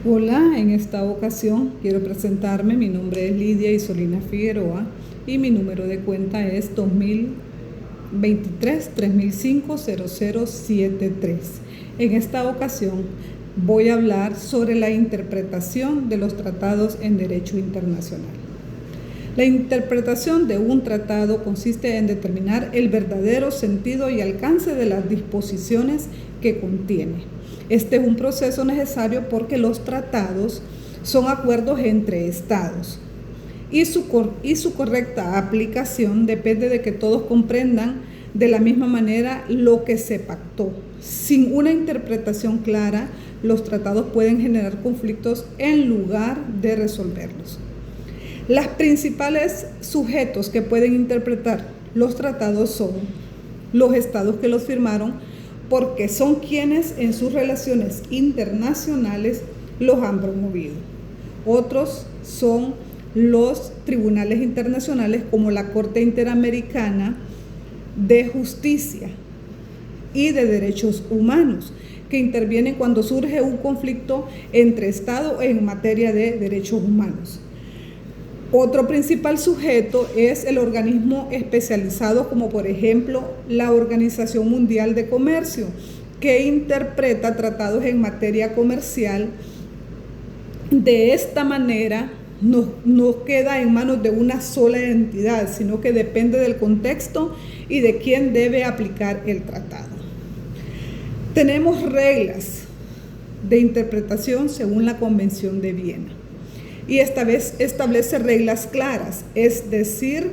Hola, en esta ocasión quiero presentarme. Mi nombre es Lidia Isolina Figueroa y mi número de cuenta es 2023-3005-0073. En esta ocasión voy a hablar sobre la interpretación de los tratados en derecho internacional. La interpretación de un tratado consiste en determinar el verdadero sentido y alcance de las disposiciones que contiene. Este es un proceso necesario porque los tratados son acuerdos entre estados y su correcta aplicación depende de que todos comprendan de la misma manera lo que se pactó. Sin una interpretación clara, los tratados pueden generar conflictos en lugar de resolverlos. Los principales sujetos que pueden interpretar los tratados son los estados que los firmaron, porque son quienes en sus relaciones internacionales los han promovido. Otros son los tribunales internacionales como la Corte Interamericana de Justicia y de Derechos Humanos, que intervienen cuando surge un conflicto entre estados en materia de derechos humanos. Otro principal sujeto es el organismo especializado, como por ejemplo la Organización Mundial de Comercio, que interpreta tratados en materia comercial. De esta manera no queda en manos de una sola entidad, sino que depende del contexto y de quién debe aplicar el tratado. Tenemos reglas de interpretación según la Convención de Viena. Y esta vez establece reglas claras, es decir,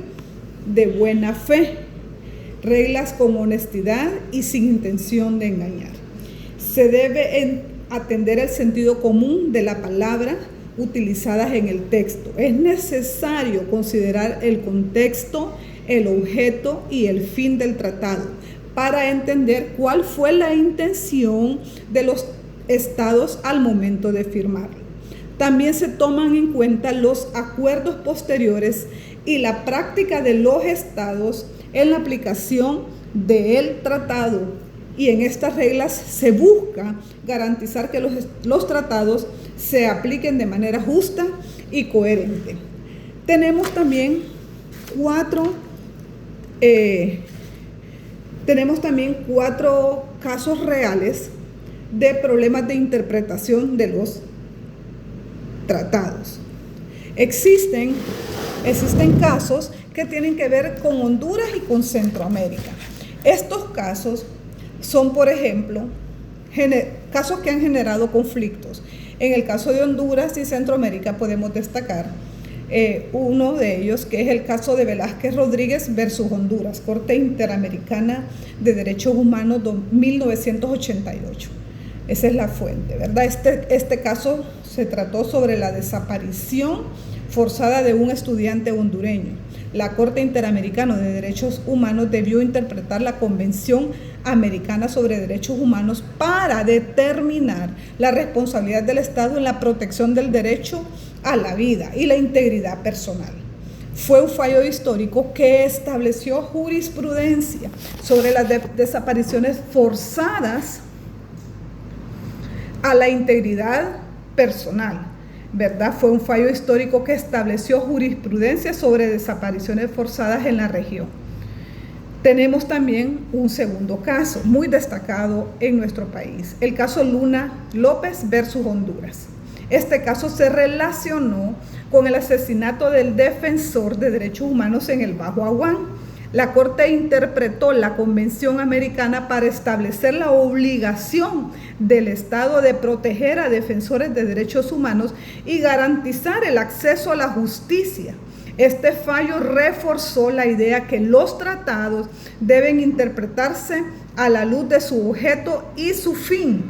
de buena fe, reglas con honestidad y sin intención de engañar. Se debe atender el sentido común de la palabra utilizadas en el texto. Es necesario considerar el contexto, el objeto y el fin del tratado para entender cuál fue la intención de los estados al momento de firmarlo. También se toman en cuenta los acuerdos posteriores y la práctica de los estados en la aplicación del tratado. Y en estas reglas se busca garantizar que los tratados se apliquen de manera justa y coherente. Tenemos también cuatro casos reales de problemas de interpretación de los tratados. Existen casos que tienen que ver con Honduras y con Centroamérica. Estos casos son, por ejemplo, casos que han generado conflictos. En el caso de Honduras y Centroamérica podemos destacar uno de ellos, que es el caso de Velázquez Rodríguez versus Honduras, Corte Interamericana de Derechos Humanos 1988. Esa es la fuente, ¿verdad? Este caso se trató sobre la desaparición forzada de un estudiante hondureño. La Corte Interamericana de Derechos Humanos debió interpretar la Convención Americana sobre Derechos Humanos para determinar la responsabilidad del Estado en la protección del derecho a la vida y la integridad personal. Fue un fallo histórico que estableció jurisprudencia sobre las desapariciones forzadas a la integridad personal, ¿verdad? Fue un fallo histórico que estableció jurisprudencia sobre desapariciones forzadas en la región. Tenemos también un segundo caso muy destacado en nuestro país, el caso Luna López versus Honduras. Este caso se relacionó con el asesinato del defensor de derechos humanos en el Bajo Aguán. La Corte interpretó la Convención Americana para establecer la obligación del Estado de proteger a defensores de derechos humanos y garantizar el acceso a la justicia. Este fallo reforzó la idea que los tratados deben interpretarse a la luz de su objeto y su fin,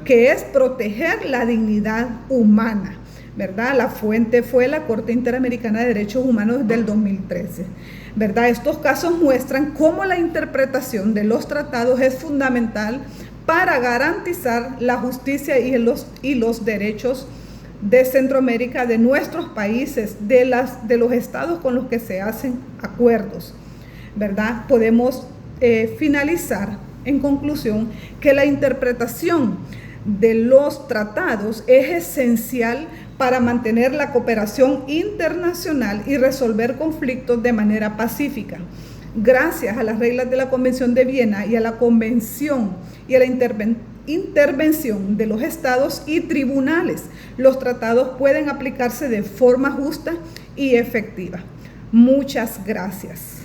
que es proteger la dignidad humana, ¿verdad? La fuente fue la Corte Interamericana de Derechos Humanos del 2013. ¿Verdad? Estos casos muestran cómo la interpretación de los tratados es fundamental para garantizar la justicia y los derechos de Centroamérica, de nuestros países, de los estados con los que se hacen acuerdos, ¿verdad? Podemos finalizar en conclusión que la interpretación de los tratados es esencial para mantener la cooperación internacional y resolver conflictos de manera pacífica. Gracias a las reglas de la Convención de Viena y a la Convención y a la intervención de los estados y tribunales, los tratados pueden aplicarse de forma justa y efectiva. Muchas gracias.